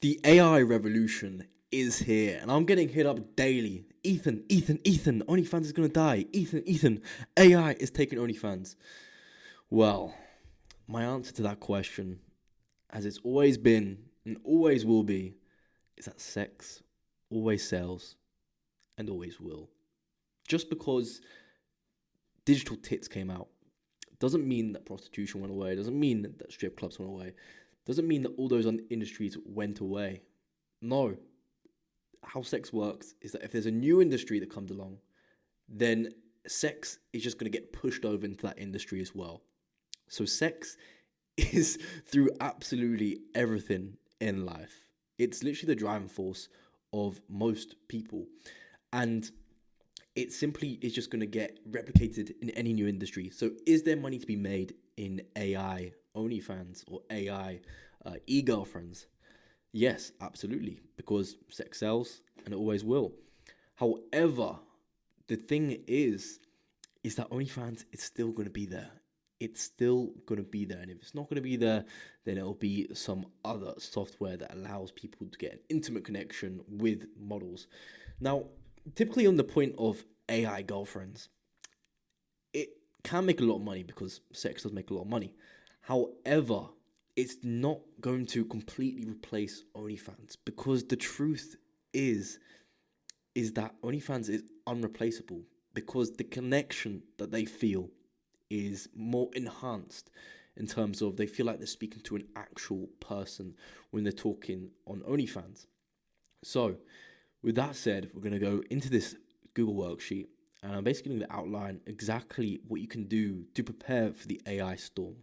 The AI revolution is here, and I'm getting hit up daily. Ethan, OnlyFans is gonna die. Ethan, AI is taking OnlyFans. Well, my answer to that question, as it's always been and always will be, is that sex always sells and always will. Just because digital tits came out doesn't mean that prostitution went away, doesn't mean that strip clubs went away, doesn't mean that all those industries went away. No. How sex works is that if there's a new industry that comes along, then sex is just going to get pushed over into that industry as well. So sex is through absolutely everything in life. It's literally the driving force of most people. And it simply is just going to get replicated in any new industry. So is there money to be made in AI OnlyFans or AI e-girlfriends? Yes, absolutely, because sex sells and it always will. However, the thing is that OnlyFans is still going to be there. It's still going to be there. And if it's not going to be there, then it'll be some other software that allows people to get an intimate connection with models. Now, typically on the point of AI girlfriends, it can make a lot of money because sex does make a lot of money. However, it's not going to completely replace OnlyFans, because the truth is that OnlyFans is unreplaceable, because the connection that they feel is more enhanced in terms of they feel like they're speaking to an actual person when they're talking on OnlyFans. So with that said, we're going to go into this Google worksheet, and I'm basically going to outline exactly what you can do to prepare for the AI storm.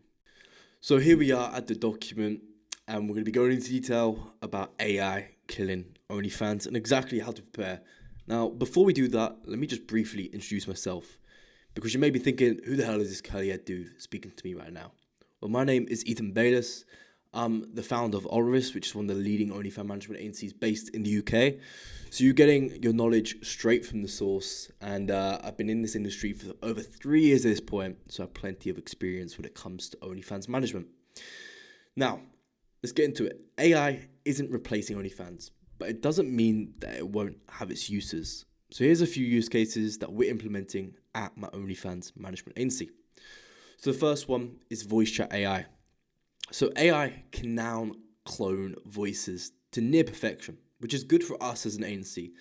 So here we are at the document, and we're going to be going into detail about AI killing OnlyFans and exactly how to prepare. Now, before we do that, let me just briefly introduce myself, because you may be thinking, who the hell is this curly-haired dude speaking to me right now? Well, my name is Ethan Bayliss. I'm the founder of Olris, which is one of the leading OnlyFans management agencies based in the UK. So you're getting your knowledge straight from the source, and I've been in this industry for over 3 years at this point, so I have plenty of experience when it comes to OnlyFans management. Now, let's get into it. AI isn't replacing OnlyFans, but it doesn't mean that it won't have its uses. So here's a few use cases that we're implementing at my OnlyFans management agency. So the first one is voice chat AI. So AI can now clone voices to near perfection, which is good for us as an agency.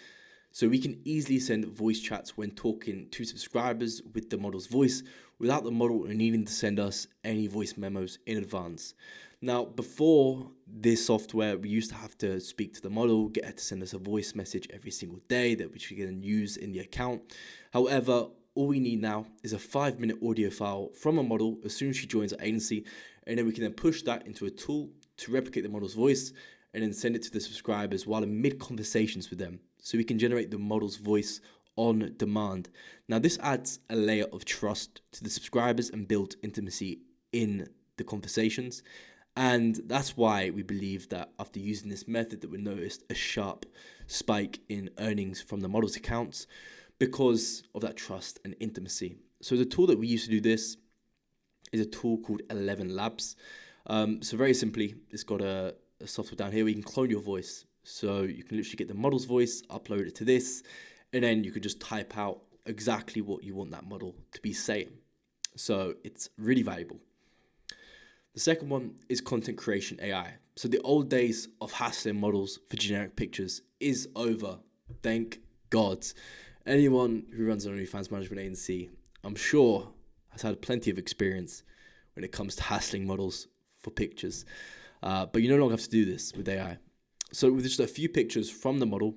So we can easily send voice chats when talking to subscribers with the model's voice without the model needing to send us any voice memos in advance. Now, before this software, we used to have to speak to the model, get her to send us a voice message every single day that we can use in the account. However, all we need now is a 5-minute audio file from a model as soon as she joins our agency, and then we can then push that into a tool to replicate the model's voice and then send it to the subscribers while in mid-conversations with them. So we can generate the model's voice on demand. Now, this adds a layer of trust to the subscribers and build intimacy in the conversations. And that's why we believe that after using this method that we noticed a sharp spike in earnings from the model's accounts because of that trust and intimacy. So the tool that we use to do this is a tool called 11 Labs. So very simply, it's got a software down here where you can clone your voice. So you can literally get the model's voice, upload it to this, and then you can just type out exactly what you want that model to be saying. So it's really valuable. The second one is content creation AI. So the old days of hassling models for generic pictures is over. Thank God. Anyone who runs an OnlyFans management agency, I'm sure, has had plenty of experience when it comes to hassling models for pictures. But you no longer have to do this with AI. So with just a few pictures from the model,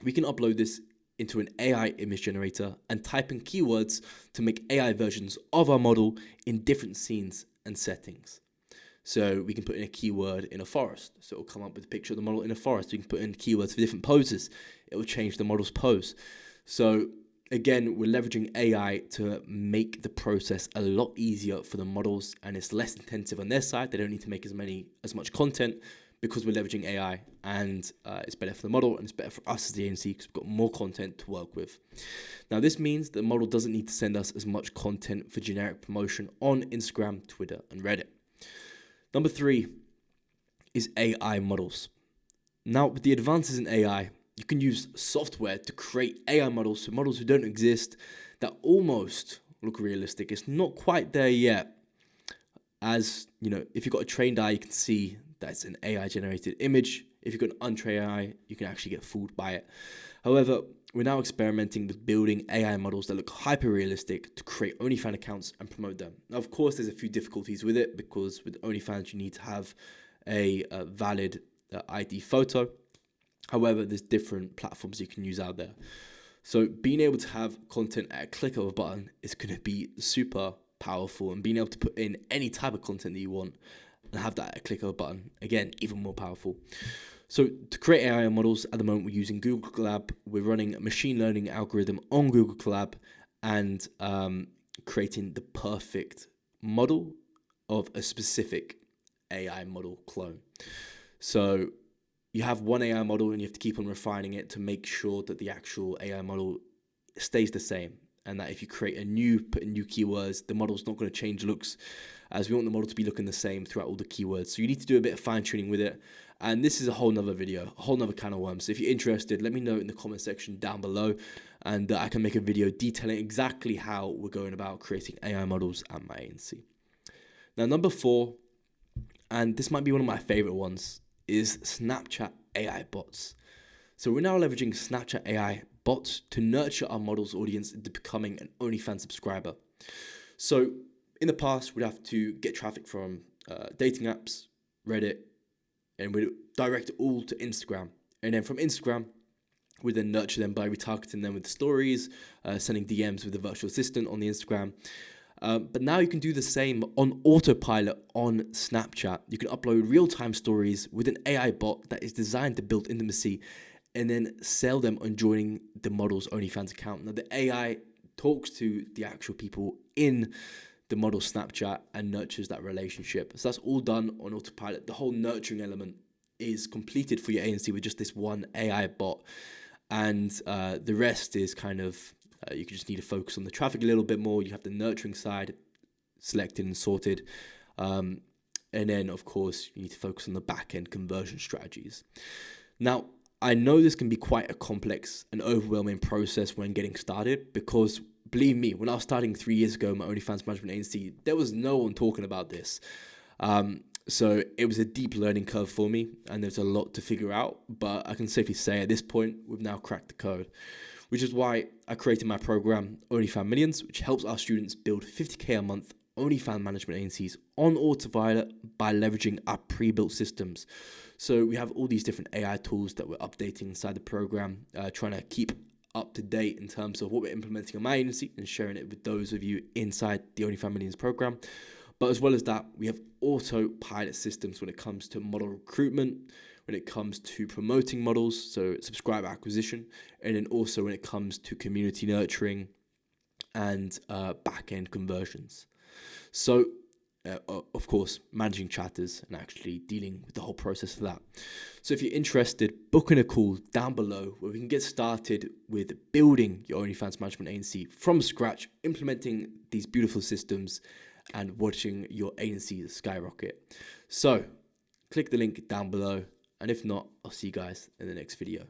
we can upload this into an AI image generator and type in keywords to make AI versions of our model in different scenes and settings. So we can put in a keyword in a forest. So it'll come up with a picture of the model in a forest. We can put in keywords for different poses. It will change the model's pose. So again, we're leveraging AI to make the process a lot easier for the models, and it's less intensive on their side. They don't need to make as much content because we're leveraging AI, and it's better for the model and it's better for us as the agency because we've got more content to work with. Now, this means the model doesn't need to send us as much content for generic promotion on Instagram, Twitter, and Reddit. Number 3 is AI models. Now, with the advances in AI, you can use software to create AI models, so models who don't exist, that almost look realistic. It's not quite there yet. As you know, if you've got a trained eye, you can see that it's an AI generated image. If you've got an untrained eye, you can actually get fooled by it. However, we're now experimenting with building AI models that look hyper realistic to create OnlyFans accounts and promote them. Now, of course, there's a few difficulties with it, because with OnlyFans, you need to have a valid ID photo. However, there's different platforms you can use out there. So being able to have content at a click of a button is going to be super powerful, and being able to put in any type of content that you want and have that at a click of a button, again, even more powerful. So to create AI models, at the moment we're using Google Colab. We're running a machine learning algorithm on Google Colab and creating the perfect model of a specific AI model clone. So you have one AI model and you have to keep on refining it to make sure that the actual AI model stays the same, and that if you create put in new keywords, the model's not going to change looks, as we want the model to be looking the same throughout all the keywords. So you need to do a bit of fine tuning with it. And this is a whole nother video, a whole nother can of worms. So if you're interested, let me know in the comment section down below, and I can make a video detailing exactly how we're going about creating AI models at my agency. Now, number 4, and this might be one of my favorite ones, is Snapchat AI bots. So we're now leveraging Snapchat AI bots to nurture our model's audience into becoming an OnlyFans subscriber. So in the past, we'd have to get traffic from dating apps, Reddit, and we'd direct it all to Instagram. And then from Instagram, we then nurture them by retargeting them with stories, sending DMs with the virtual assistant on the Instagram. But now you can do the same on autopilot on Snapchat. You can upload real-time stories with an AI bot that is designed to build intimacy, and then sell them on joining the model's OnlyFans account. Now, the AI talks to the actual people in the model's Snapchat and nurtures that relationship. So that's all done on autopilot. The whole nurturing element is completed for your agency with just this one AI bot. And the rest is kind of, you just need to focus on the traffic a little bit more. You have the nurturing side selected and sorted. And then, of course, you need to focus on the back-end conversion strategies. Now, I know this can be quite a complex and overwhelming process when getting started, because believe me, when I was starting 3 years ago, my OnlyFans management agency, there was no one talking about this. So it was a deep learning curve for me, and there's a lot to figure out, but I can safely say at this point, we've now cracked the code, which is why I created my program, OnlyFans Millions, which helps our students build 50K a month OnlyFans management agencies on autopilot by leveraging our pre-built systems. So we have all these different AI tools that we're updating inside the program, trying to keep up to date in terms of what we're implementing on my agency and sharing it with those of you inside the OnlyFans Millions program. But as well as that, we have autopilot systems when it comes to model recruitment, when it comes to promoting models, so subscriber acquisition, and then also when it comes to community nurturing and back-end conversions. So, of course, managing chatters and actually dealing with the whole process of that. So if you're interested, book in a call down below where we can get started with building your OnlyFans management agency from scratch, implementing these beautiful systems and watching your agency skyrocket. So click the link down below, and if not, I'll see you guys in the next video.